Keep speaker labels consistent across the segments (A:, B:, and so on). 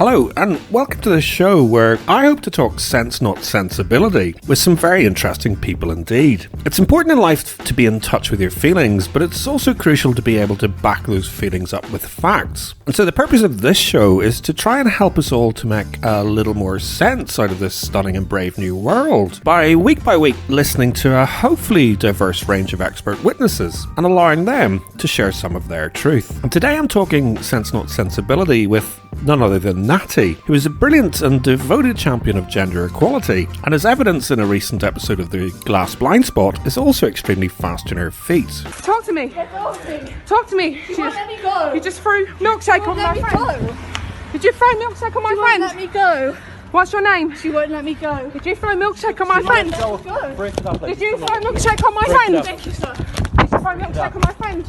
A: Hello, and welcome to the show where I hope to talk sense, not sensibility, with some very interesting people indeed. It's important in life to be in touch with your feelings, but it's also crucial to be able to back those feelings up with facts. And so the purpose of this show is to try and help us all to make a little more sense out of this stunning and brave new world by week listening to a hopefully diverse range of expert witnesses and allowing them to share some of their truth. And today I'm talking sense, not sensibility with none other than Natty, who is a brilliant and devoted champion of gender equality, and as evidence in a recent episode of The Glass Blind Spot, is also extremely fast on her feet.
B: Talk to me. Talk to me.
C: She won't let me go.
B: You just threw milkshake on my friend.
C: Go.
B: Did you throw milkshake on my
C: She
B: friend?
C: won't let me go.
B: What's your name?
C: She won't let me go.
B: Did you throw milkshake on my friend?
C: Go.
B: Did you throw milkshake on my friend?
C: Thank you, sir.
B: Did you throw milkshake on my friend?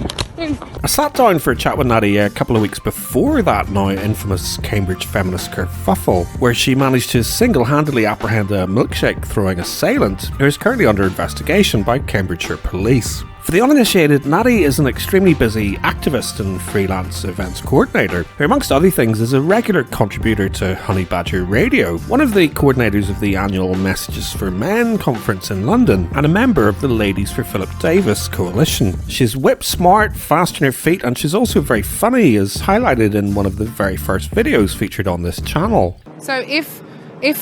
A: I sat down for a chat with Natty a couple of weeks before that now infamous Cambridge feminist kerfuffle, where she managed to single-handedly apprehend a milkshake-throwing assailant who is currently under investigation by Cambridgeshire police. For the uninitiated, Natty is an extremely busy activist and freelance events coordinator, who amongst other things is a regular contributor to Honey Badger Radio, one of the coordinators of the annual Messages for Men conference in London, and a member of the Ladies for Philip Davis coalition. She's whip-smart, fast on her feet, and she's also very funny, as highlighted in one of the very first videos featured on this channel.
B: So if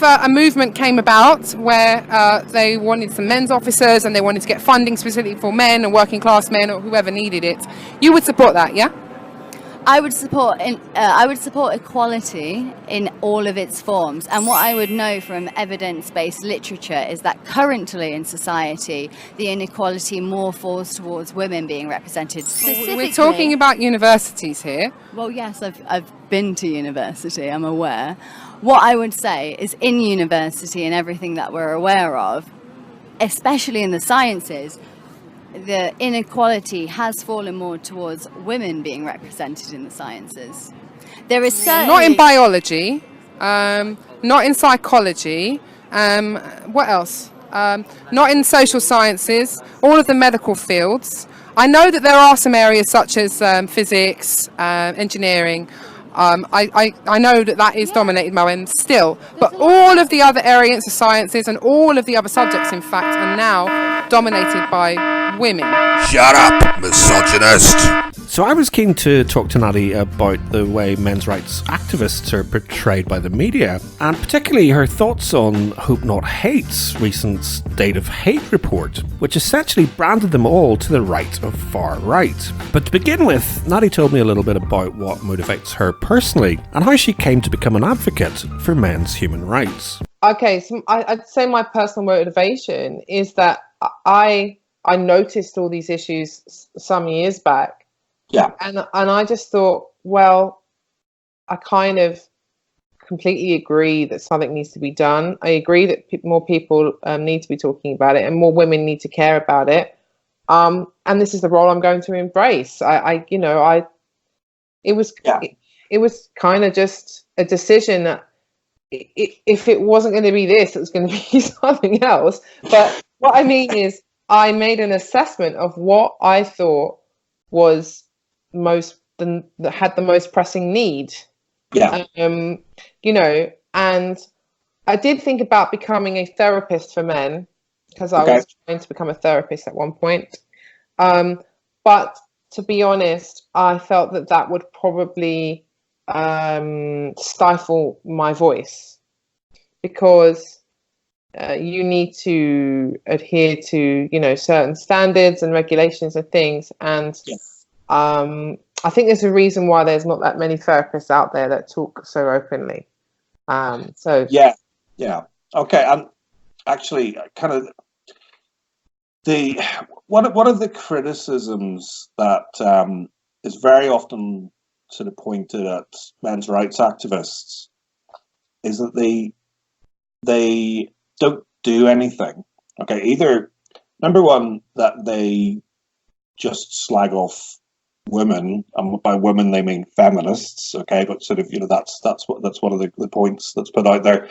B: a movement came about where they wanted some men's officers and they wanted to get funding specifically for men and working class men or whoever needed it, you would support that, yeah?
C: I would support equality in all of its forms, and what I would know from evidence-based literature is that currently in society the inequality more falls towards women being represented.
B: We're talking about universities here.
C: Well, yes, I've been to university, I'm aware. What I would say is in university and everything that we're aware of, especially in the sciences, the inequality has fallen more towards women being represented in the sciences. There is certainly...
B: Not in biology, not in psychology, what else? Not in social sciences, all of the medical fields. I know that there are some areas such as physics, engineering. I know that is dominated by men still, but all of the other areas of sciences and all of the other subjects, in fact, are now dominated by women.
D: Shut up, misogynist!
A: So I was keen to talk to Natty about the way men's rights activists are portrayed by the media, and particularly her thoughts on Hope Not Hate's recent State of Hate report, which essentially branded them all to the right of far right. But to begin with, Natty told me a little bit about what motivates her personally, and how she came to become an advocate for men's human rights.
E: Okay, so I'd say my personal motivation is that I noticed all these issues some years back.
D: Yeah.
E: And I just thought, well, I kind of completely agree that something needs to be done. I agree that more people need to be talking about it and more women need to care about it. And this is the role I'm going to embrace. It was kind of just a decision that if it wasn't going to be this, it was going to be something else. But what I mean is I made an assessment of what I thought was that had the most pressing need.
D: Yeah.
E: And I did think about becoming a therapist for men because I was trying to become a therapist at one point. But to be honest, I felt that would probably stifle my voice because you need to adhere to, certain standards and regulations and things. And I think there's a reason why there's not that many therapists out there that talk so openly.
D: Yeah. Okay. Actually, kind of one of the criticisms that is very often sort of pointed at men's rights activists is that they don't do anything. Okay, either number one, that they just slag off women, and by women they mean feminists. Okay, but sort of that's one of the points that's put out there.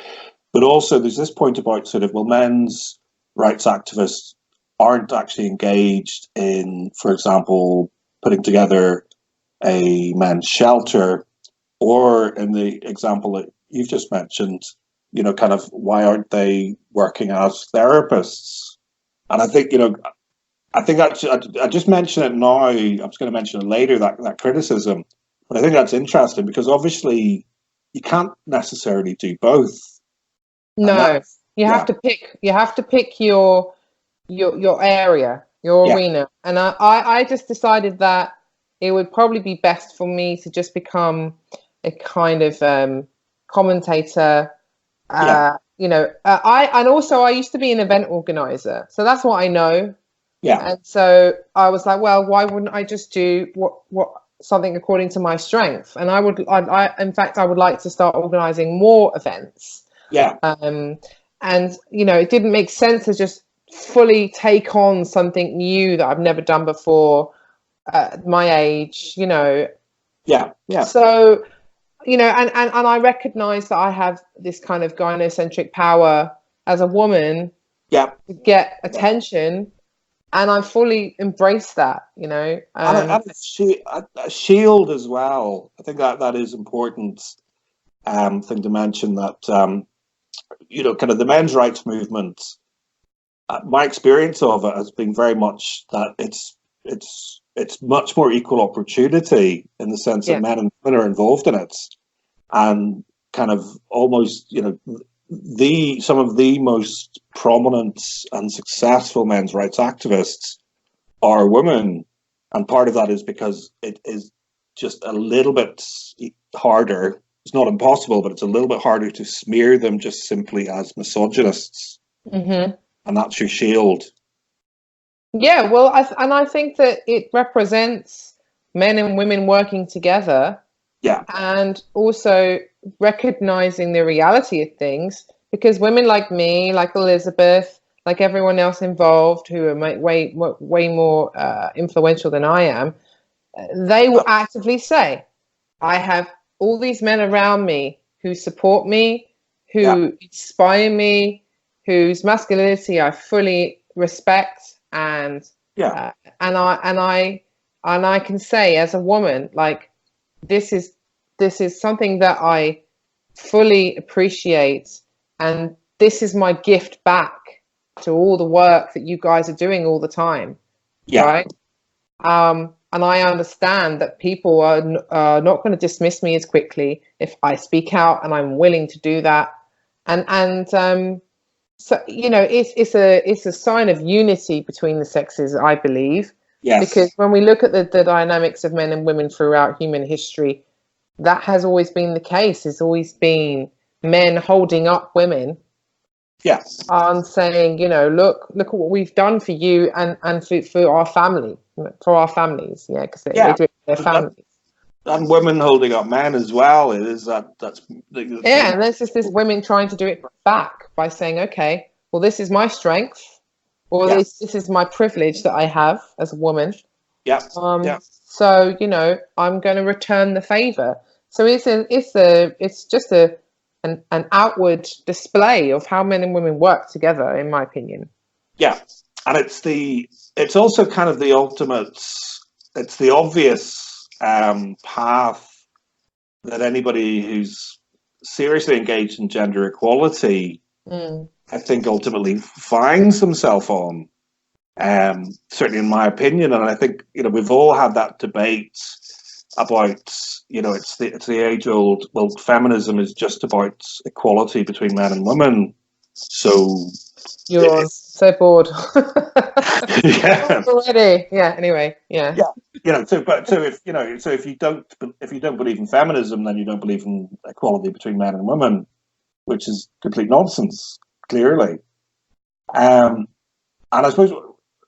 D: But also there's this point about sort of men's rights activists aren't actually engaged in, for example, putting together a men's shelter or in the example that you've just mentioned, kind of why aren't they working as therapists? And I think, I think that's, I just mentioned it now. I was going to mention it later, that criticism, but I think that's interesting because obviously you can't necessarily do both.
E: No, you
D: yeah.
E: have to pick. You have to pick your area, your arena. And I just decided that it would probably be best for me to just become a kind of commentator. I used to be an event organizer, so that's what I know.
D: Yeah.
E: And so I was like, well, why wouldn't I just do what something according to my strength? And I in fact, I would like to start organizing more events.
D: Yeah.
E: And it didn't make sense to just fully take on something new that I've never done before at my age,
D: Yeah. Yeah.
E: So, and I recognize that I have this kind of gynocentric power as a woman
D: to
E: get attention. And I fully embrace that, And
D: a shield as well. I think that is important thing to mention, that, kind of the men's rights movement, my experience of it has been very much that it's much more equal opportunity in the sense that men and women are involved in it. And kind of almost, some of the most prominent and successful men's rights activists are women, and part of that is because it is just a little bit harder. It's not impossible, but it's a little bit harder to smear them just simply as misogynists, and that's your shield.
E: Yeah, well, I think that it represents men and women working together.
D: Yeah,
E: and also recognizing the reality of things, because women like me, like Elizabeth, like everyone else involved who are way more influential than I am, they will actively say, I have all these men around me who support me, who inspire me, whose masculinity I fully respect, and I can say as a woman, like, this is something that I fully appreciate, and this is my gift back to all the work that you guys are doing all the time. Right? And I understand that people are not going to dismiss me as quickly if I speak out, and I'm willing to do that. And so it's a sign of unity between the sexes, I believe.
D: Yes.
E: Because when we look at the dynamics of men and women throughout human history, that has always been the case. It's always been men holding up women.
D: Yes.
E: And saying, look at what we've done for you and for our family, for our families. Yeah, because they do it for their families.
D: And women holding up men as well. It is that's
E: yeah, and there's just this women trying to do it back by saying, okay, well, this is my strength, or this is my privilege that I have as a woman.
D: Yeah.
E: So I'm going to return the favor. So it's just an outward display of how men and women work together, in my opinion.
D: Yeah, and it's also kind of the ultimate. It's the obvious path that anybody who's seriously engaged in gender equality, I think, ultimately finds himself on. Certainly, in my opinion, and I think we've all had that debate about it's the age-old, well, feminism is just about equality between men and women. So
E: you're so bored.
D: Yeah.
E: Already. Yeah. Anyway. Yeah.
D: Yeah. So if you don't believe in feminism, then you don't believe in equality between men and women, which is complete nonsense, clearly. And I suppose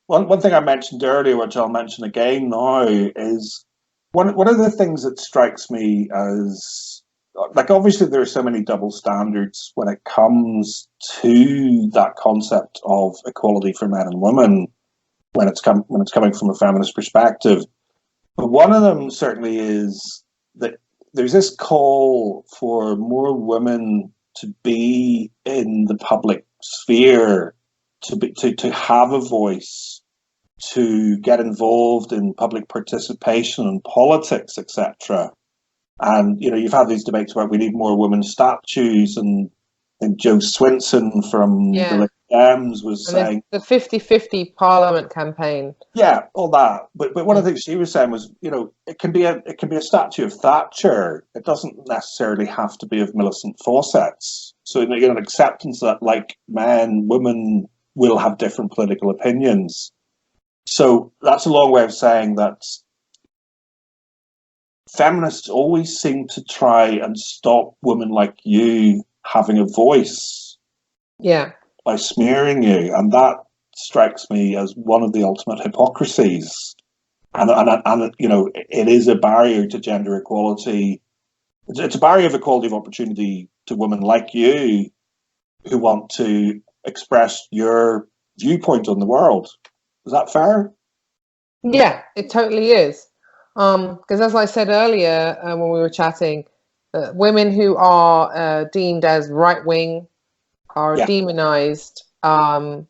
D: one thing I mentioned earlier, which I'll mention again now, is one of the things that strikes me as, like, obviously there are so many double standards when it comes to that concept of equality for men and women when it's coming from a feminist perspective. But one of them certainly is that there's this call for more women to be in the public sphere, to have a voice, to get involved in public participation in politics, etc. And you've had these debates about we need more women's statues, and I think Joe Swinson from the Lib Dems was saying
E: the 50-50 Parliament campaign.
D: Yeah, all that. But one of the things she was saying was, it can be a statue of Thatcher. It doesn't necessarily have to be of Millicent Fawcett's. So an acceptance that like men, women will have different political opinions. So that's a long way of saying that feminists always seem to try and stop women like you having a voice.
E: Yeah.
D: By smearing you, and that strikes me as one of the ultimate hypocrisies. And it is a barrier to gender equality. It's a barrier of equality of opportunity to women like you who want to express your viewpoint on the world. Is that fair?
E: Yeah, it totally is. Because as I said earlier when we were chatting, women who are deemed as right-wing are demonized in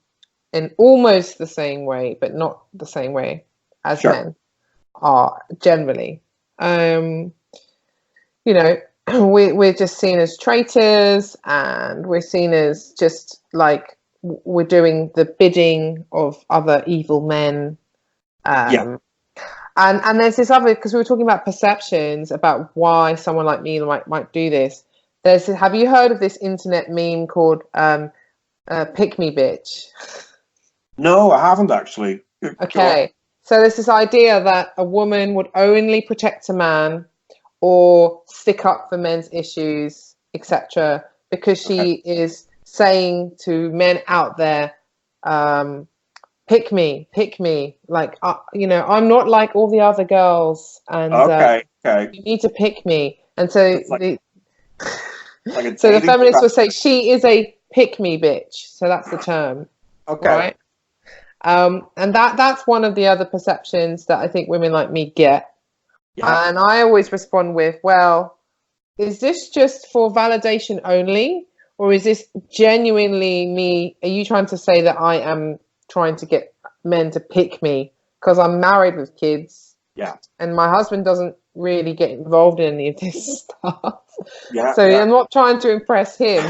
E: almost the same way, but not the same way as men are generally. We're just seen as traitors, and we're seen as just like we're doing the bidding of other evil men. And there's this other, because we were talking about perceptions about why someone like me might do this. Have you heard of this internet meme called "Pick Me Bitch"?
D: No, I haven't actually.
E: Okay, so there's this idea that a woman would only protect a man or stick up for men's issues, etc., because she is saying to men out there, pick me, like, I'm not like all the other girls, and you need to pick me. And so the feminists would say she is a pick me bitch. So that's the term.
D: Okay.
E: Right? And that's one of the other perceptions that I think women like me get. Yeah. And I always respond with, well, is this just for validation only? Or is this genuinely me? Are you trying to say that I am trying to get men to pick me because I'm married with kids?
D: Yeah.
E: And my husband doesn't really get involved in any of this stuff.
D: Yeah.
E: So I'm not trying to impress him.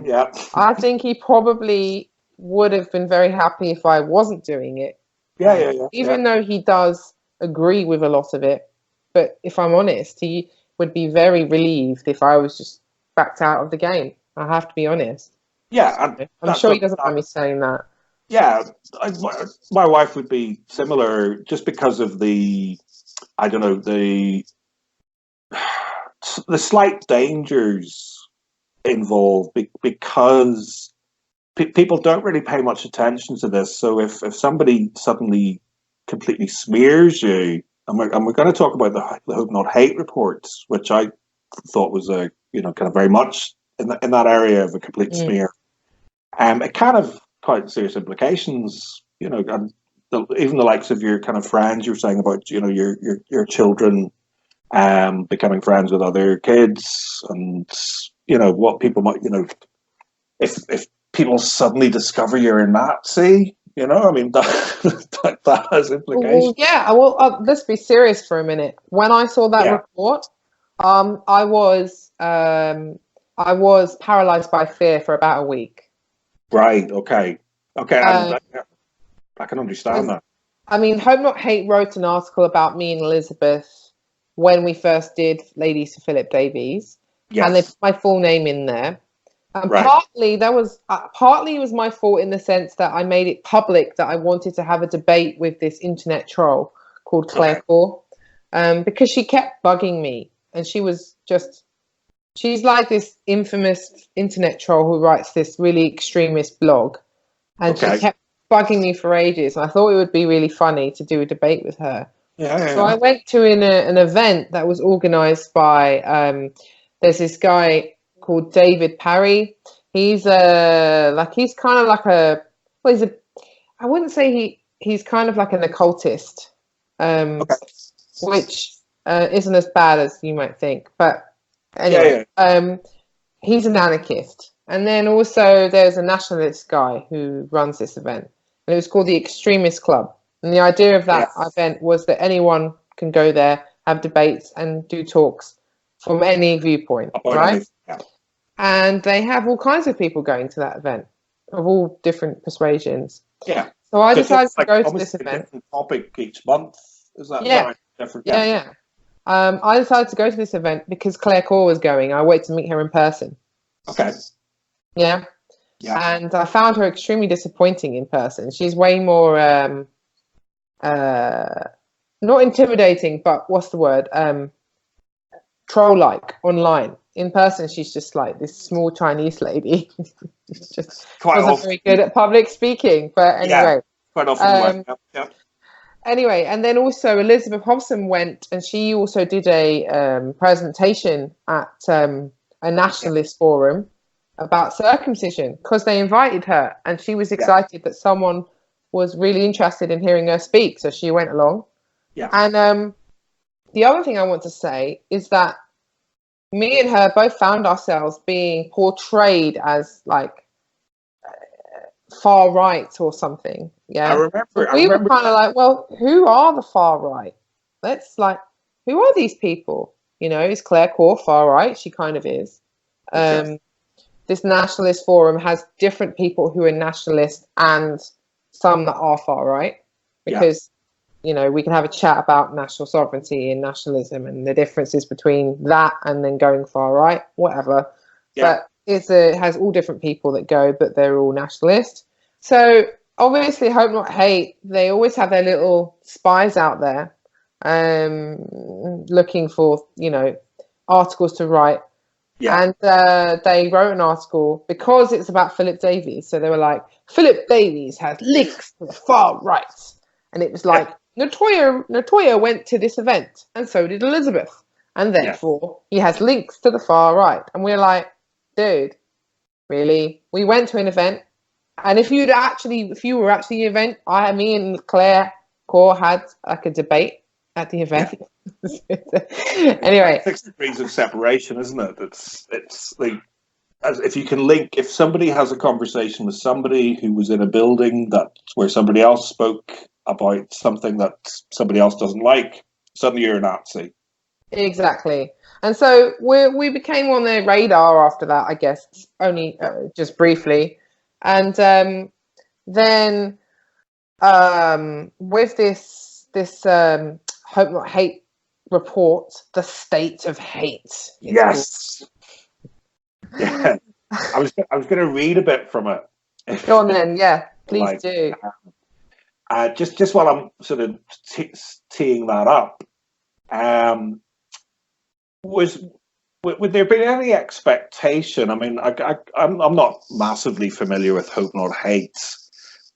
D: Yeah.
E: I think he probably would have been very happy if I wasn't doing it.
D: Yeah.
E: Even though he does agree with a lot of it. But if I'm honest, he would be very relieved if I was just backed out of the game. I have to be honest.
D: Yeah.
E: I'm sure he doesn't mind me saying that.
D: Yeah. My wife would be similar, just because of the slight dangers involved, because people don't really pay much attention to this. So if somebody suddenly completely smears you, and we're going to talk about the Hope Not Hate reports, which I thought was kind of very much in that area of a complete smear. It kind of quite serious implications, and even the likes of your kind of friends you're saying about, your children becoming friends with other kids, and what people might, if people suddenly discover you're a Nazi, that has implications.
E: Well, yeah. Well, let's be serious for a minute. When I saw that report, I was paralyzed by fear for about a week.
D: Right. Okay. I can understand that.
E: I mean, Hope Not Hate wrote an article about me and Elizabeth when we first did Ladies for Philip Davies, and they put my full name in there. And partly it was my fault in the sense that I made it public that I wanted to have a debate with this internet troll called Claire Core, because she kept bugging me, and she's like this infamous internet troll who writes this really extremist blog, and she kept bugging me for ages, and I thought it would be really funny to do a debate with her. So I went to an event that was organized by there's this guy called David Parry. He's kind of like I wouldn't say he's kind of like an occultist, which isn't as bad as you might think, but anyway, he's an anarchist. And then also there's a nationalist guy who runs this event, and it was called the Extremist Club. And the idea of that event was that anyone can go there, have debates and do talks from any viewpoint,
D: About
E: right?
D: anything, yeah.
E: And they have all kinds of people going to that event of all different persuasions.
D: Yeah.
E: So I
D: So
E: decided
D: it's
E: to
D: like
E: go to
D: almost
E: this
D: a
E: event.
D: different topic each month. Is that
E: Yeah.
D: right? Different,
E: Yeah. I decided to go to this event because Claire Core was going. I waited to meet her in person.
D: Okay.
E: Yeah.
D: Yeah.
E: And I found her extremely disappointing in person. She's way more not intimidating, but what's the word? Troll-like online. In person, she's just like this small Chinese lady. She's just
D: Quite
E: wasn't
D: often,
E: very good at public speaking. But anyway,
D: quite often.
E: anyway, and then also Elizabeth Hobson went, and she also did a presentation at a nationalist forum about circumcision because they invited her, and she was excited that someone was really interested in hearing her speak, so she went along.
D: Yeah.
E: And the other thing I want to say is that me and her both found ourselves being portrayed as like far right or something. Yeah.
D: I remember.
E: We were kind of like, well, who are the far right? Let's like, who are these people? You know, is Claire Core far right? She kind of is. This nationalist forum has different people who are nationalist and some that are far right, because you know, we can have a chat about national sovereignty and nationalism and the differences between that and then going far right, whatever. But it has all different people that go, but they're all nationalist. So obviously, Hope Not Hate, they always have their little spies out there looking for, you know, articles to write. Yeah. And they wrote an article because it's about Philip Davies. So they were like, Philip Davies has links to the far right. And it was like, Natoya went to this event, and so did Elizabeth. And therefore, he has links to the far right. And we're like, dude, really? We went to an event, and if you were actually at the event, me and Claire Core had like a debate at the event. Anyway,
D: 6 degrees of separation, isn't it? It's like, as if you can link, if somebody has a conversation with somebody who was in a building where somebody else spoke about something that somebody else doesn't like, suddenly you're a Nazi.
E: Exactly. And so we became on their radar after that, I guess, only just briefly. And then with this Hope Not Hate report, the state of hate.
D: Yes. Yeah. I was going to read a bit from it.
E: Go on then. Yeah, please do.
D: Just while I'm sort of teeing that up, would there be any expectation? I mean, I'm not massively familiar with Hope Not Hate,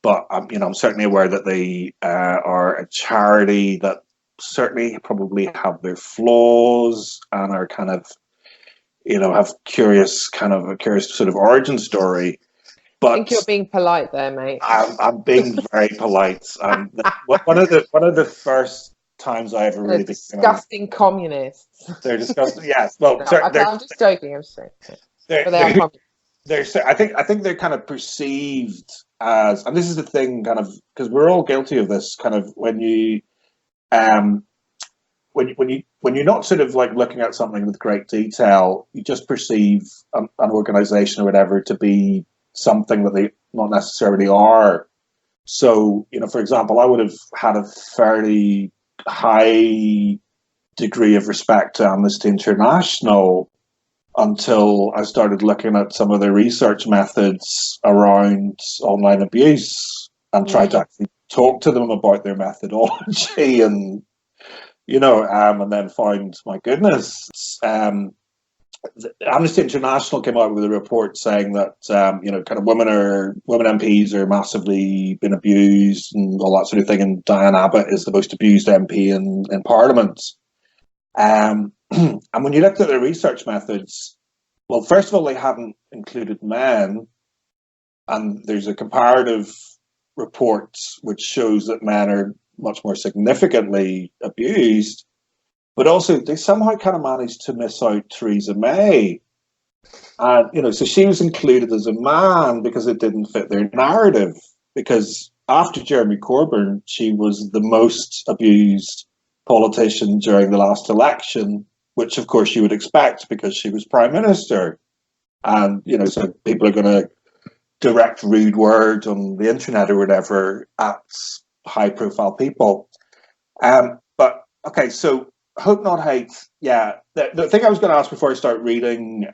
D: but I'm certainly aware that they are a charity that certainly probably have their flaws and are kind of, have a curious sort of origin story. But
E: I think you're being polite there, mate.
D: I'm being very polite. One of the first times I ever really
E: disgusting communists.
D: They're disgusting. Yes. Well,
E: no, I'm just joking. I'm just saying. But they are communists.
D: I think they're kind of perceived as, and this is the thing, kind of, because we're all guilty of this. Kind of when you're not sort of like looking at something with great detail, you just perceive an organization or whatever to be something that they not necessarily are. So, for example, I would have had a fairly high degree of respect to Amnesty International until I started looking at some of their research methods around online abuse and tried to actually talk to them about their methodology and then found, my goodness, Amnesty International came out with a report saying that kind of women MPs are massively been abused and all that sort of thing, and Diane Abbott is the most abused MP in Parliament. And when you looked at their research methods, well, first of all, they hadn't included men, and there's a comparative report which shows that men are much more significantly abused. But also, they somehow kind of managed to miss out Theresa May. And, so she was included as a man because it didn't fit their narrative. Because after Jeremy Corbyn, she was the most abused politician during the last election. which of course you would expect because she was prime minister. And, so people are going to direct rude words on the internet or whatever at high profile people. But, okay, so Hope Not Hate, yeah. The thing I was going to ask before I start reading,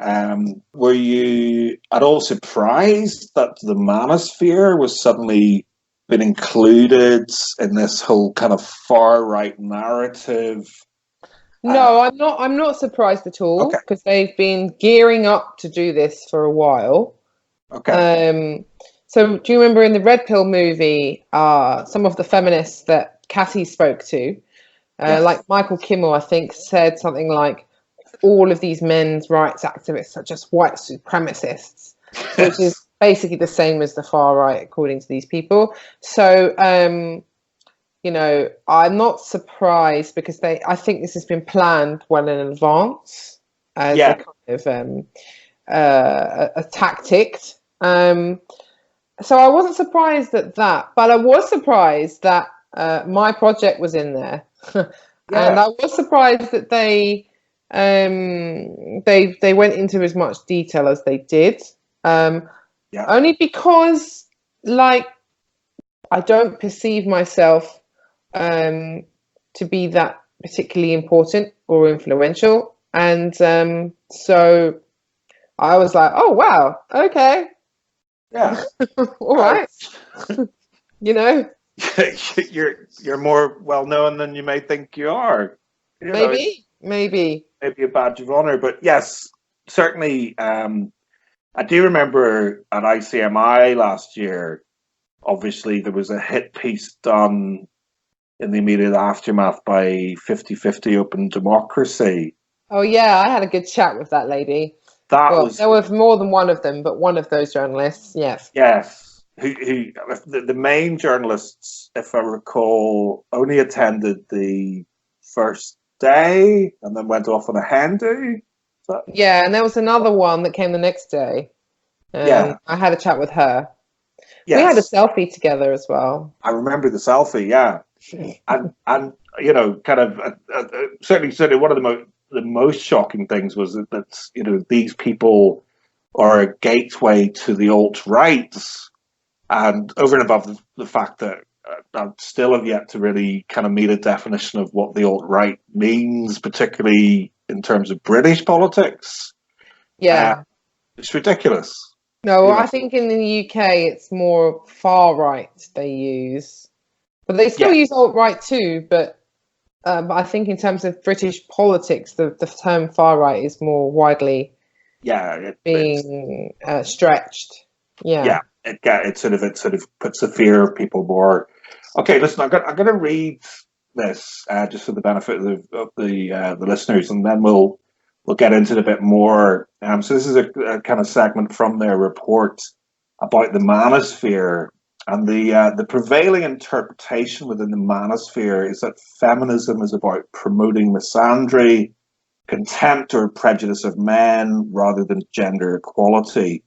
D: were you at all surprised that the manosphere was suddenly been included in this whole kind of far-right narrative?
E: No, I'm not surprised at all, because they've been gearing up to do this for a while.
D: Okay.
E: So do you remember in the Red Pill movie, some of the feminists that Cassie spoke to,
D: Yes.
E: like Michael Kimmel, I think, said something like, all of these men's rights activists are just white supremacists, which is basically the same as the far right, according to these people. So, I'm not surprised, because I think this has been planned well in advance as a kind of a tactic. So I wasn't surprised at that, but I was surprised that my project was in there, and I was surprised that they went into as much detail as they did. Only because, like, I don't perceive myself to be that particularly important or influential, and so I was like, oh wow, okay, all right.
D: You're more well known than you may think you are.
E: Maybe
D: a badge of honor, but yes, certainly. I do remember at ICMI last year. Obviously, there was a hit piece done in the immediate aftermath by 50/50 Open Democracy.
E: Oh yeah, I had a good chat with that lady. There was more than one of them, but one of those journalists, yes.
D: Yes, who the main journalists, if I recall, only attended the first day and then went off on a hen do.
E: Yeah, and there was another one that came the next day. I had a chat with her. Yes. We had a selfie together as well.
D: I remember the selfie, yeah. and kind of certainly one of the most shocking things was that these people are a gateway to the alt-rights, and over and above the fact that I still have yet to really kind of meet a definition of what the alt-right means, particularly in terms of British politics.
E: Yeah.
D: It's ridiculous.
E: No, I think in the UK it's more far right they use, but they still use alt right too. But I think in terms of British politics, the term far right is more widely being stretched. Yeah,
D: it sort of puts the fear of people more. Okay, listen, I'm going to read this just for the benefit of the listeners, and then we'll get into it a bit more. So this is a kind of segment from their report about the manosphere, and the prevailing interpretation within the manosphere is that feminism is about promoting misandry, contempt or prejudice of men rather than gender equality.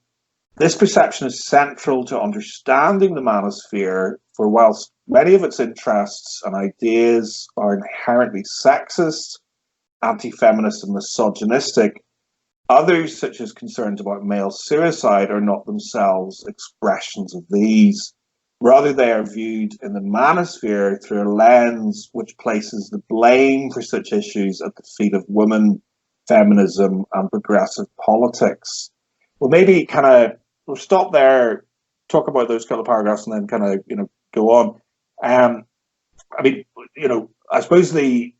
D: This perception is central to understanding the manosphere, for whilst many of its interests and ideas are inherently sexist, anti-feminist and misogynistic, others, such as concerns about male suicide, are not themselves expressions of these. Rather, they are viewed in the manosphere through a lens which places the blame for such issues at the feet of women, feminism, and progressive politics. Well, maybe we'll stop there, talk about those couple of paragraphs, and then go on. I suppose the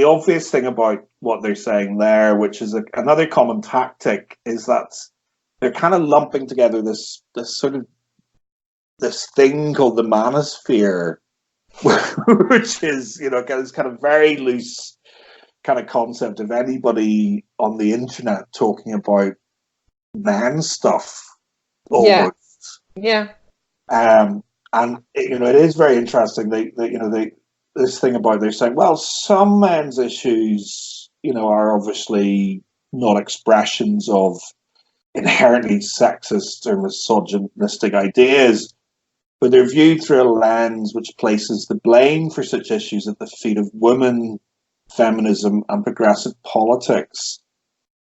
D: obvious thing about what they're saying there, which is another common tactic, is that they're kind of lumping together this thing called the manosphere, which is kind of very loose kind of concept of anybody on the internet talking about man stuff. Almost.
E: Yeah.
D: And it is very interesting. This thing about they're saying, well, some men's issues, are obviously not expressions of inherently sexist or misogynistic ideas, but they're viewed through a lens which places the blame for such issues at the feet of women, feminism and progressive politics.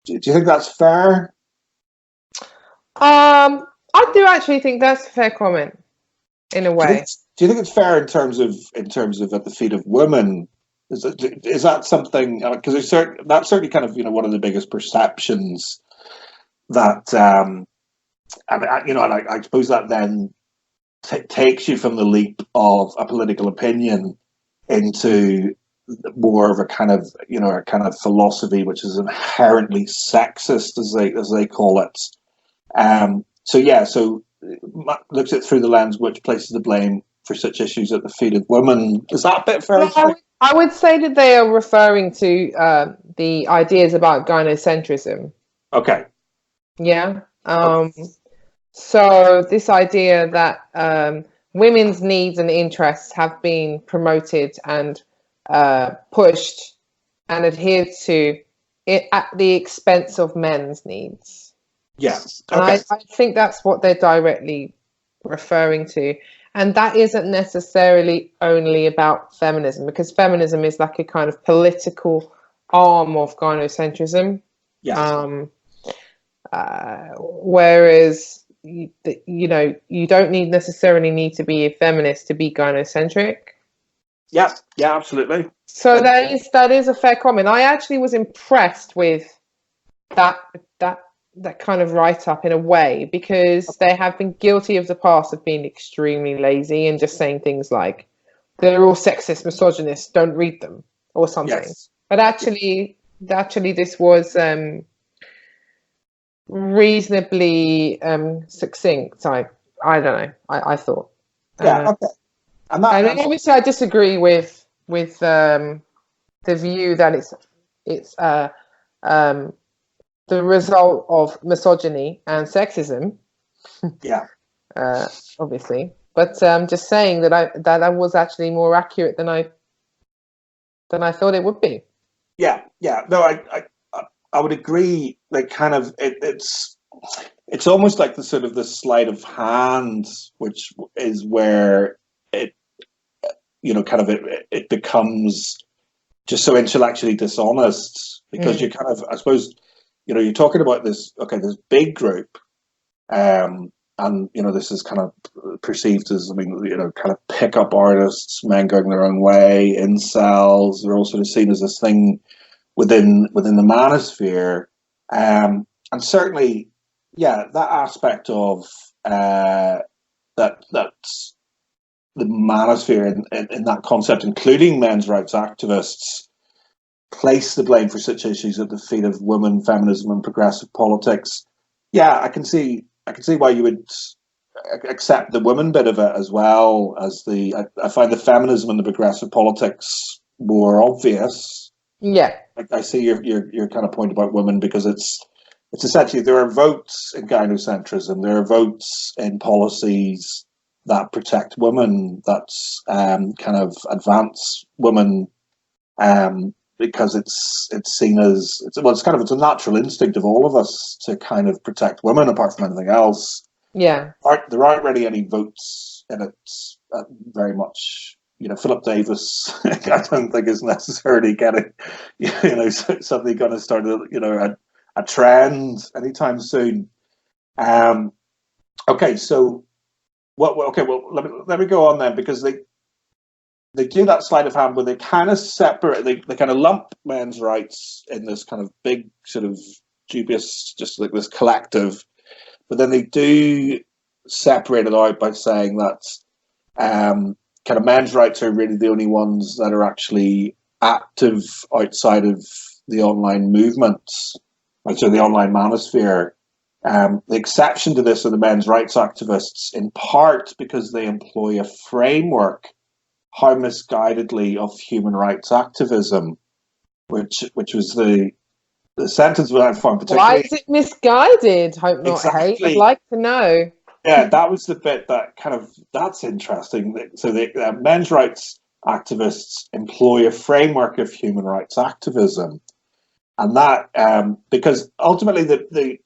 D: Do you think that's fair?
E: I do actually think that's a fair comment in a way.
D: Do you think it's fair in terms of at the feet of women? Is that something? Because that's certainly kind of one of the biggest perceptions that and I suppose that then takes you from the leap of a political opinion into more of a kind of philosophy which is inherently sexist, as they call it. So looks at it through the lens which places the blame for such issues at the feet of women. Is that a bit fair?
E: I would say that they are referring to the ideas about gynocentrism.
D: Okay.
E: Yeah. So this idea that women's needs and interests have been promoted and pushed and adhered to it at the expense of men's needs.
D: Yes.
E: Okay. And I think that's what they're directly referring to. And that isn't necessarily only about feminism, because feminism is like a kind of political arm of gynocentrism.
D: Yes.
E: Whereas, you don't necessarily need to be a feminist to be gynocentric.
D: Yeah, absolutely.
E: So that is a fair comment. I actually was impressed with that kind of write-up in a way, because they have been guilty of the past of being extremely lazy and just saying things like, they're all sexist, misogynist, don't read them, or something. Yes. But actually this was reasonably succinct. I don't know. I thought.
D: Yeah. Okay.
E: And obviously, I disagree with the view that it's the result of misogyny and sexism.
D: Yeah.
E: Obviously, but just saying that I was actually more accurate than I thought it would be.
D: Yeah. No, I would agree. Like, kind of, it's almost like the sort of the sleight of hand, which is where it becomes just so intellectually dishonest, because you kind of, I suppose, you're talking about this big group, and this is kind of perceived as, kind of pickup artists, men going their own way, incels. They're all sort of seen as this thing within the manosphere, and certainly, that aspect of that the manosphere in that concept, including men's rights activists, place the blame for such issues at the feet of women, feminism, and progressive politics. Yeah, I can see why you would accept the women bit of it as well as I find the feminism and the progressive politics more obvious.
E: Yeah,
D: I see your kind of point about women, because it's essentially there are votes in gynocentrism, there are votes in policies that protect women, that's kind of advance women, because it's seen as it's a natural instinct of all of us to kind of protect women apart from anything else.
E: Yeah,
D: there aren't really any votes in it very much. Philip Davis, I don't think is necessarily getting, suddenly going to start a trend anytime soon. Okay, so let me go on then, because they do that sleight of hand where they kind of separate, they kind of lump men's rights in this kind of big sort of dubious, just like this collective, but then they do separate it out by saying that kind of men's rights are really the only ones that are actually active outside of the online movement, so the online manosphere. The exception to this are the men's rights activists, in part because they employ a framework, how misguidedly, of human rights activism, which was the sentence that I found particularly.
E: Why is it misguided? Hope not. Exactly. Hate. I'd like to know.
D: Yeah, that was the bit that that's interesting. So the men's rights activists employ a framework of human rights activism, and that because ultimately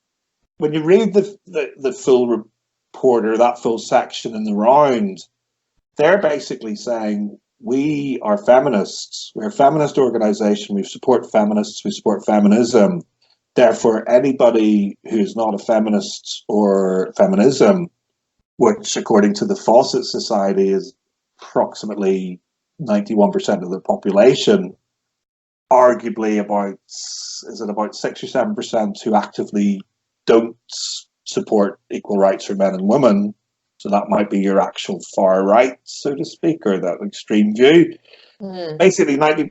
D: when you read the full report, or that full section in the round, they're basically saying we are feminists. We're a feminist organization. We support feminists. We support feminism. Therefore, anybody who's not a feminist or feminism, which according to the Fawcett Society is approximately 91% of the population, arguably about 6 or 7% who actively don't support equal rights for men and women. So that might be your actual far right, so to speak, or that extreme view. Basically, 91%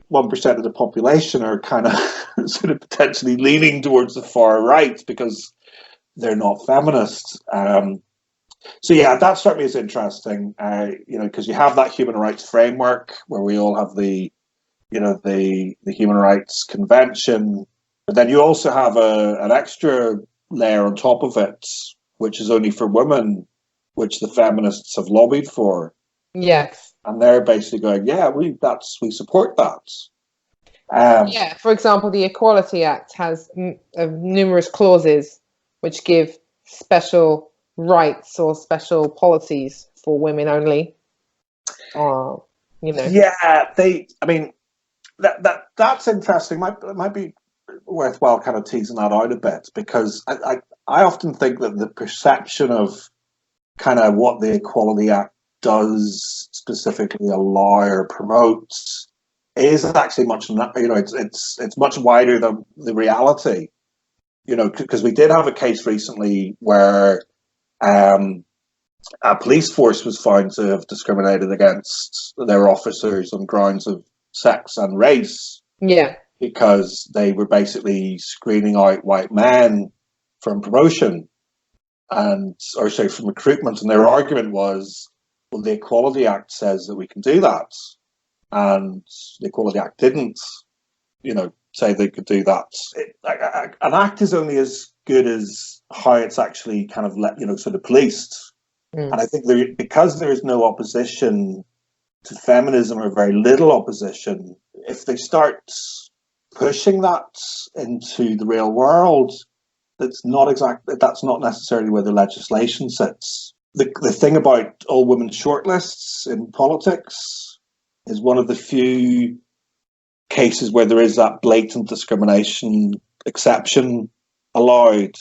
D: of the population are kind of sort of potentially leaning towards the far right because they're not feminists. So yeah, that struck me as interesting. Because you have that human rights framework where we all have the Human Rights Convention, but then you also have an extra layer on top of it, which is only for women, which the feminists have lobbied for.
E: Yes.
D: And they're basically going, yeah, we support that.
E: For example, the Equality Act has numerous clauses which give special rights or special policies for women only.
D: Yeah, that's interesting. Might be worthwhile kind of teasing that out a bit, because I often think that the perception of kind of what the Equality Act does specifically allow or promotes is actually much, it's much wider than the reality. Because we did have a case recently where a police force was found to have discriminated against their officers on grounds of sex and race.
E: Yeah.
D: Because they were basically screening out white men from promotion from recruitment. And their argument was, well, the Equality Act says that we can do that. And the Equality Act didn't, say they could do that. An act is only as good as how it's actually kind of sort of policed. And I think because there is no opposition to feminism, or very little opposition, if they start pushing that into the real world, that's not necessarily where the legislation sits. The thing about all-women shortlists in politics is one of the few cases where there is that blatant discrimination exception allowed.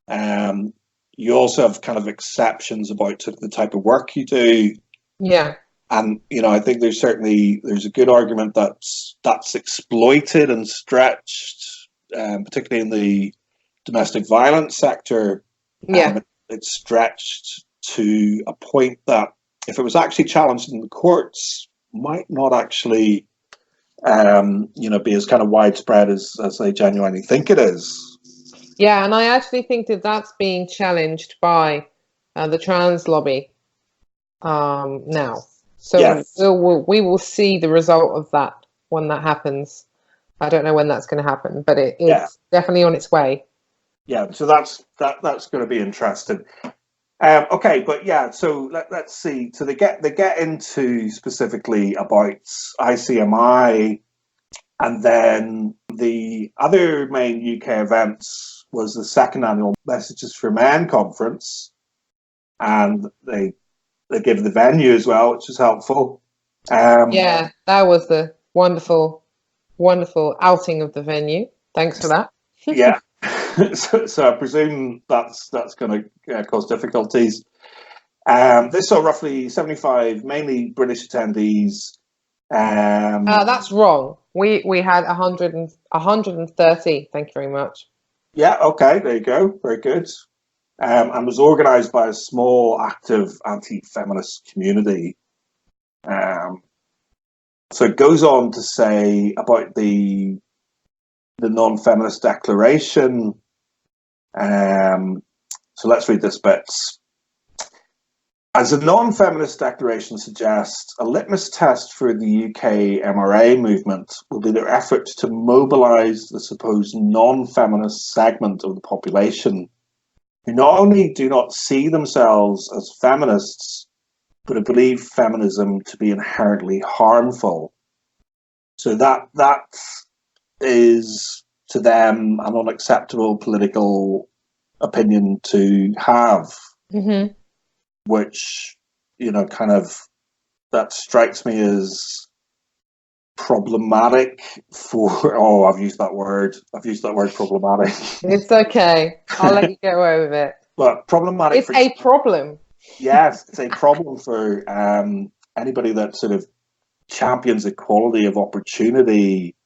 D: You also have kind of exceptions about sort of the type of work you do.
E: Yeah.
D: And, I think there's a good argument that's exploited and stretched, particularly in the domestic violence sector.
E: Yeah.
D: It's stretched to a point that if it was actually challenged in the courts, might not actually, be as kind of widespread as they genuinely think it is.
E: Yeah, and I actually think that that's being challenged by the trans lobby now. So yes. we will see the result of that when that happens. I don't know when that's going to happen, but it's definitely on its way.
D: Yeah, so that's going to be interesting. Okay, but yeah, so let's see. So they get into specifically about ICMI, and then the other main UK events was the second annual Messages for Men conference, and they give the venue as well, which is helpful.
E: Yeah, that was the wonderful outing of the venue. Thanks for that.
D: Yeah. So I presume that's going to cause difficulties. This saw roughly 75, mainly British attendees.
E: That's wrong. We had 130. Thank you very much.
D: Yeah. Okay. There you go. Very good. And was organised by a small, active anti-feminist community. So it goes on to say about the non-feminist declaration. So let's read this bit. As a non-feminist declaration suggests, a litmus test for the UK MRA movement will be their effort to mobilise the supposed non-feminist segment of the population, who not only do not see themselves as feminists, but who believe feminism to be inherently harmful. So that is to them an unacceptable political opinion to have, which kind of that strikes me as problematic for. Oh, I've used that word. Problematic.
E: It's okay. I'll let you get away with it.
D: But problematic.
E: It's a problem.
D: Yes, it's a problem for anybody that sort of champions equality of opportunity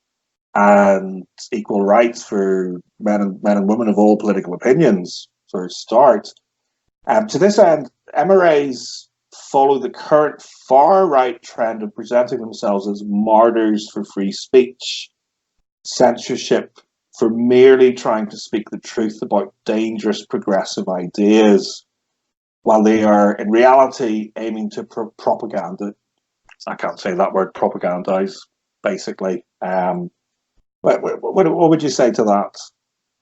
D: and equal rights for men and women of all political opinions. For a start, to this end, MRAs follow the current far-right trend of presenting themselves as martyrs for free speech, censorship for merely trying to speak the truth about dangerous progressive ideas, while they are in reality aiming to propaganda. I can't say that word, propagandize, basically. What would you say to that?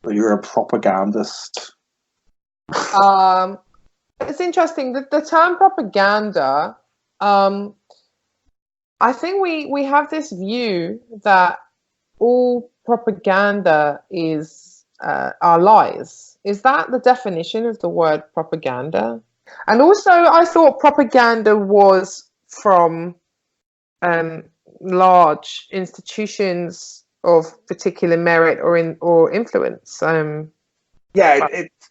D: That you're a propagandist?
E: It's interesting that the term propaganda, I think we have this view that all propaganda is are lies. Is that the definition of the word propaganda? And also, I thought propaganda was from large institutions of particular merit or influence.
D: Yeah,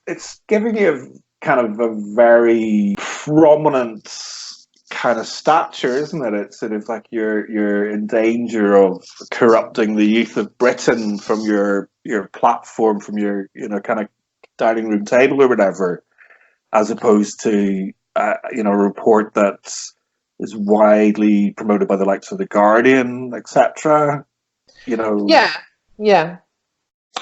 D: it's giving you kind of a very prominent kind of stature, isn't it? It's sort of like you're in danger of corrupting the youth of Britain from your platform, from your kind of dining room table or whatever, as opposed to a report that is widely promoted by the likes of the Guardian, etc.
E: Yeah.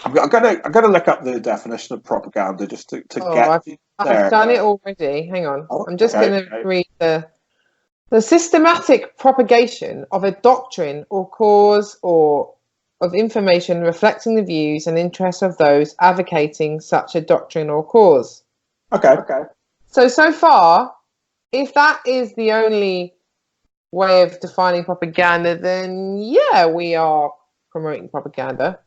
D: I'm gonna look up the definition of propaganda just to get there.
E: I've done it already. Hang on. I'm just
D: Okay,
E: going to read the systematic propagation of a doctrine or cause or of information reflecting the views and interests of those advocating such a doctrine or cause.
D: Okay.
E: So far, if that is the only way of defining propaganda, then yeah, we are promoting propaganda.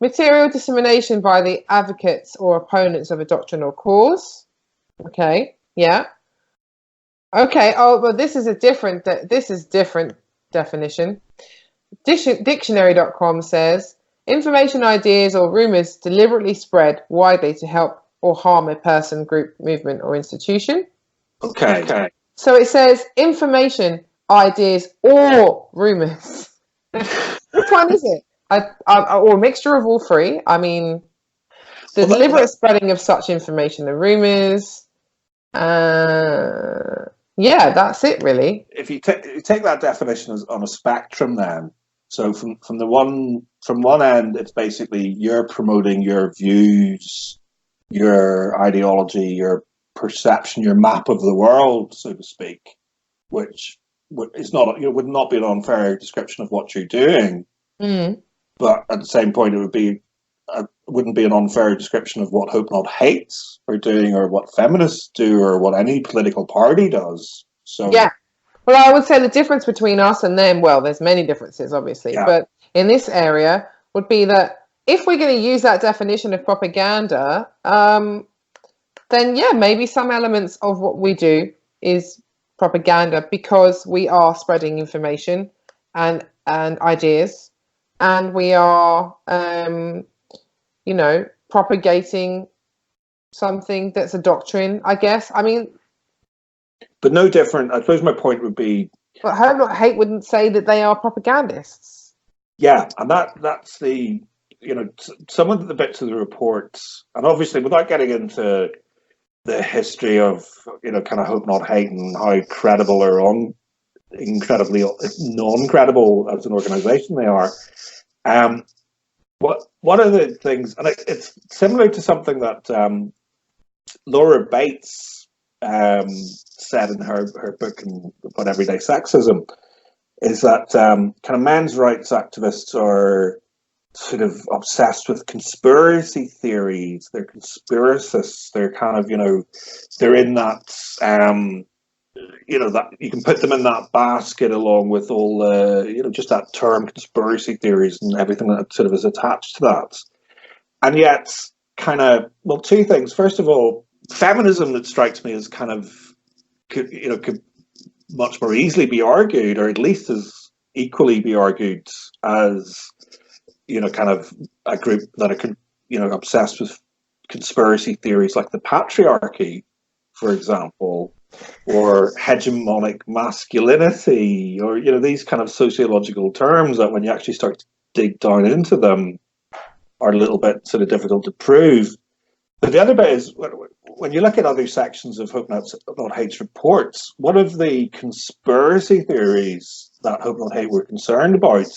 E: Material dissemination by the advocates or opponents of a doctrine or cause. Okay, yeah. Okay, but this is different definition. Dictionary.com says, information, ideas, or rumours deliberately spread widely to help or harm a person, group, movement, or institution.
D: Okay.
E: So it says information, ideas, or rumours. Which one is it? Or a mixture of all three. I mean, the deliberate spreading of such information and rumours. Yeah, that's it really.
D: If you take that definition as on a spectrum, then so from one end, it's basically you're promoting your views, your ideology, your perception, your map of the world, so to speak, which is not would not be an unfair description of what you're doing. But at the same point, it wouldn't be an unfair description of what Hope Not Hates are doing, or what feminists do, or what any political party does. So
E: yeah, well, I would say the difference between us and them, well, there's many differences, obviously, but in this area would be that if we're going to use that definition of propaganda, then yeah, maybe some elements of what we do is propaganda because we are spreading information and ideas. And we are, propagating something that's a doctrine, I guess. I mean,
D: but no different. I suppose my point would be,
E: but Hope Not Hate wouldn't say that they are propagandists.
D: Yeah, and that's the some of the bits of the reports, and obviously without getting into the history of kind of Hope Not Hate and how credible or incredibly non-credible as an organisation they are. One of the things, and it's similar to something that Laura Bates said in her book about everyday sexism, is that kind of men's rights activists are sort of obsessed with conspiracy theories. They're conspiracists. They're kind of they're in that that you can put them in that basket along with all just that term conspiracy theories and everything that sort of is attached to that. And yet kind of, well, two things. First of all, feminism, that strikes me as kind of could much more easily be argued, or at least as equally be argued as, kind of a group that are, obsessed with conspiracy theories like the patriarchy, for example, or hegemonic masculinity, or, these kind of sociological terms that when you actually start to dig down into them are a little bit sort of difficult to prove. But the other bit is, when you look at other sections of Hope Not Hate's reports, one of the conspiracy theories that Hope Not Hate were concerned about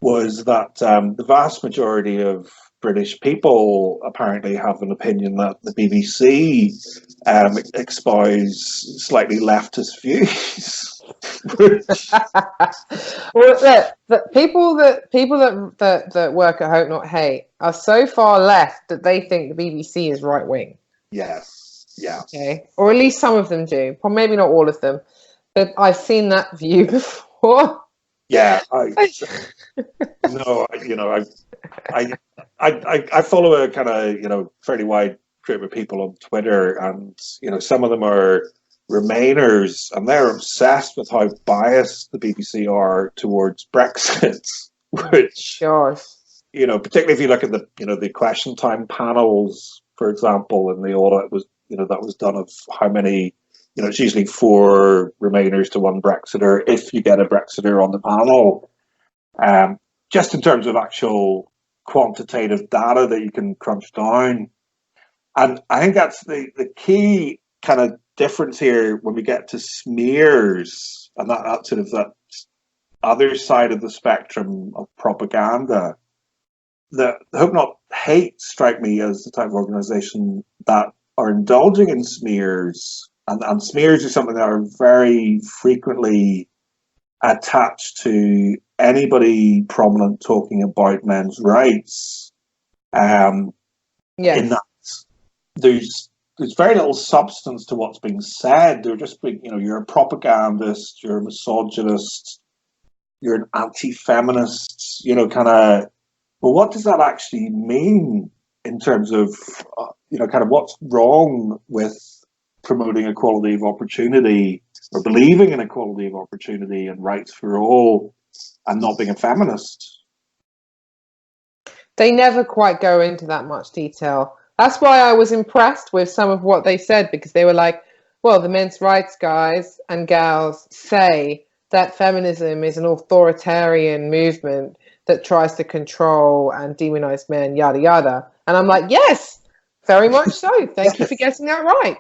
D: was that the vast majority of British people apparently have an opinion that the BBC espouse slightly leftist views.
E: Well, look, the people that work at Hope Not Hate are so far left that they think the BBC is right wing.
D: Yes. Yeah.
E: Okay. Or at least some of them do. Well, maybe not all of them, but I've seen that view before.
D: Yeah. I follow a kind of, fairly wide group of people on Twitter, and, some of them are Remainers, and they're obsessed with how biased the BBC are towards Brexit, which, particularly if you look at the question time panels, for example, and the audit was, that was done of how many, it's usually 4 Remainers to 1 Brexiter if you get a Brexiter on the panel. Just in terms of actual quantitative data that you can crunch down. And I think that's the key kind of difference here when we get to smears and that sort of that other side of the spectrum of propaganda. The Hope Not Hate strike me as the type of organisation that are indulging in smears, and smears are something that are very frequently attached to anybody prominent talking about men's rights. In that there's very little substance to what's being said. They're just being, you're a propagandist, you're a misogynist, you're an anti-feminist, kind of. Well, what does that actually mean in terms of, kind of what's wrong with promoting equality of opportunity or believing in equality of opportunity and rights for all and not being a feminist?
E: They never quite go into that much detail. That's why I was impressed with some of what they said, because they were like, well, the men's rights guys and gals say that feminism is an authoritarian movement that tries to control and demonize men, yada, yada. And I'm like, yes, very much so. Thank you for getting that right.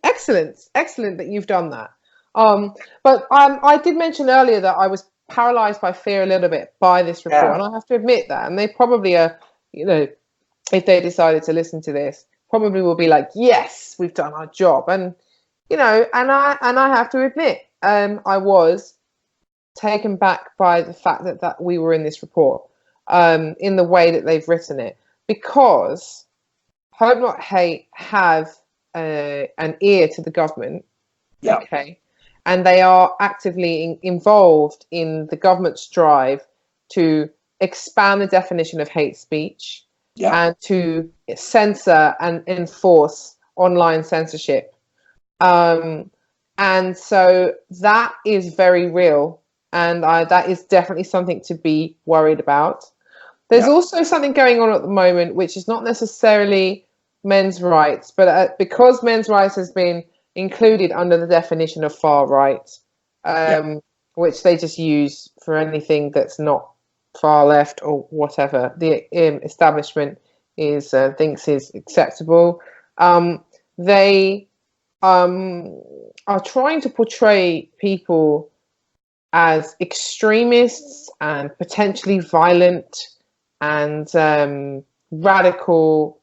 E: Excellent that you've done that. But I did mention earlier that I was paralyzed by fear a little bit by this report. And I have to admit that. And they probably are, if they decided to listen to this, probably will be like, yes, we've done our job. And, and I have to admit, I was taken back by the fact that we were in this report, in the way that they've written it, because Hope Not Hate have an ear to the government.
D: Yeah.
E: Okay. And they are actively involved in the government's drive to expand the definition of hate speech.
D: Yeah.
E: And to censor and enforce online censorship. And so that is very real. And that is definitely something to be worried about. There's also something going on at the moment, which is not necessarily men's rights, but because men's rights has been included under the definition of far right, which they just use for anything that's not far left or whatever the establishment thinks is acceptable. They are trying to portray people as extremists and potentially violent and radical.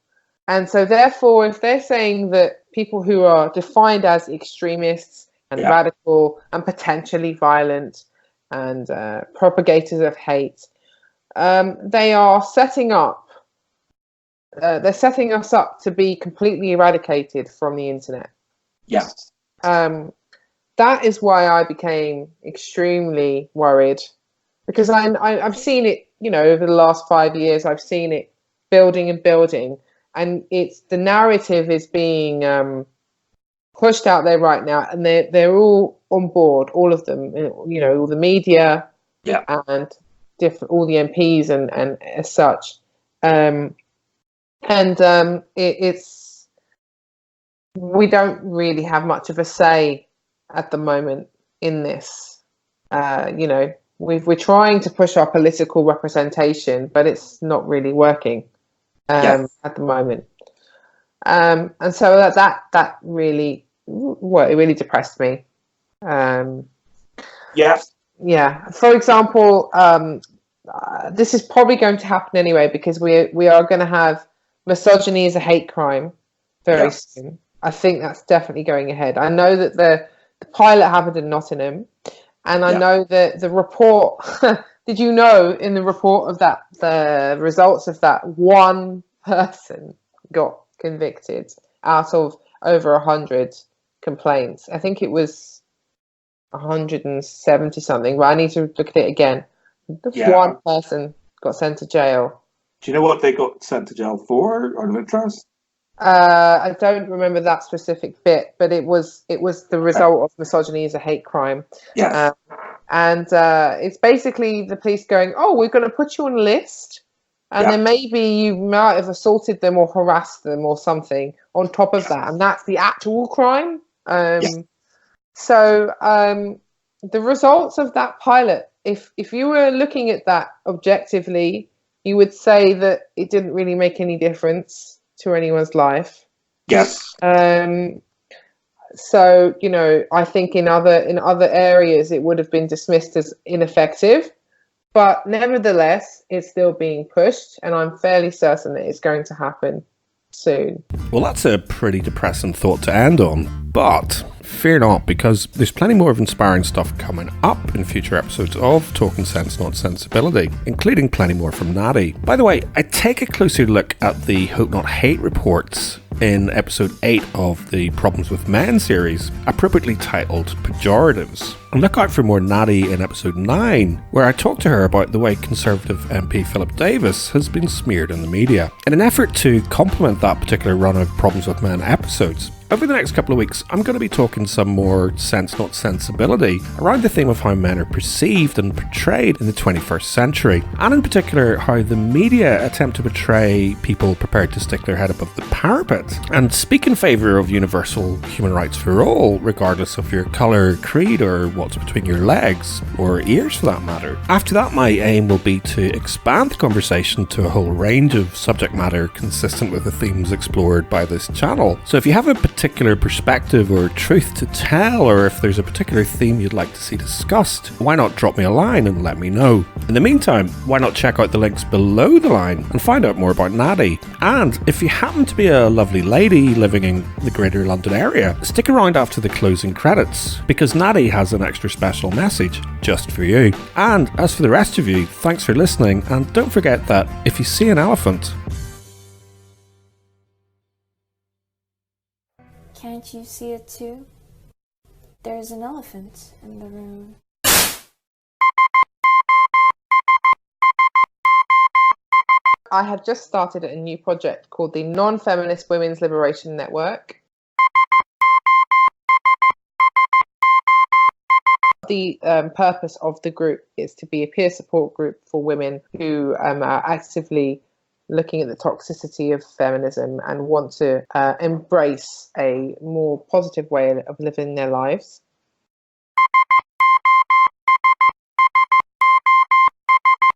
E: And so therefore, if they're saying that people who are defined as extremists and radical and potentially violent and propagators of hate, they are setting up. They're setting us up to be completely eradicated from the internet.
D: Yeah.
E: That is why I became extremely worried, because I've seen it, over the last 5 years. I've seen it building and building, and the narrative is being pushed out there right now, and they're all on board, all of them. You know, all the media,
D: Yeah.
E: and all the MPs and as such. It's we don't really have much of a say at the moment in this. You know, we're trying to push our political representation, but it's not really working at the moment. And so that really, it really depressed me. Yeah. For example, this is probably going to happen anyway, because we are going to have misogyny as a hate crime very soon. I think that's definitely going ahead. I know that the pilot happened in Nottingham, and I know that the report. Did you know in the report of that, the results of that, one person got convicted out of over 100 complaints? I think it was 170 something, but I need to look at it again. One person got sent to jail.
D: Do you know what they got sent to jail for, out of interest?
E: I don't remember that specific bit, but it was the result of misogyny as a hate crime.
D: Yes.
E: And it's basically the police going, oh, we're going to put you on a list, and then maybe you might have assaulted them or harassed them or something on top of that, and that's the actual crime. So the results of that pilot, if you were looking at that objectively, you would say that it didn't really make any difference to anyone's life.
D: Yes.
E: So, you know, I think in other areas it would have been dismissed as ineffective, but nevertheless, it's still being pushed, and I'm fairly certain that it's going to happen soon.
A: Well, that's a pretty depressing thought to end on, but fear not, because there's plenty more of inspiring stuff coming up in future episodes of Talking Sense Not Sensibility, including plenty more from Natty. By the way, I take a closer look at the Hope Not Hate reports in episode 8 of the Problems with Men series, appropriately titled Pejoratives. And look out for more Natty in episode 9, where I talk to her about the way Conservative MP Philip Davis has been smeared in the media. In an effort to complement that particular run of Problems with Men episodes, over the next couple of weeks, I'm going to be talking some more sense, not sensibility, around the theme of how men are perceived and portrayed in the 21st century, and in particular how the media attempt to portray people prepared to stick their head above the parapet and speak in favour of universal human rights for all, regardless of your colour, creed, or what's between your legs, or ears for that matter. After that, my aim will be to expand the conversation to a whole range of subject matter consistent with the themes explored by this channel. So if you have a particular perspective or truth to tell, or if there's a particular theme you'd like to see discussed, why not drop me a line and let me know. In the meantime, why not check out the links below the line and find out more about Natty. And if you happen to be a lovely lady living in the Greater London area, stick around after the closing credits, because Natty has an extra special message just for you. And as for the rest of you, thanks for listening, and don't forget that if you see an elephant,
F: can't you see it too? There's an elephant in the room.
E: I have just started a new project called the Non-Feminist Women's Liberation Network. The purpose of the group is to be a peer support group for women who are actively looking at the toxicity of feminism and want to embrace a more positive way of living their lives.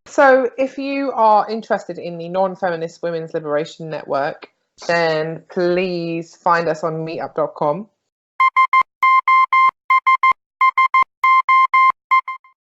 E: So if you are interested in the Non-Feminist Women's Liberation Network, then please find us on meetup.com.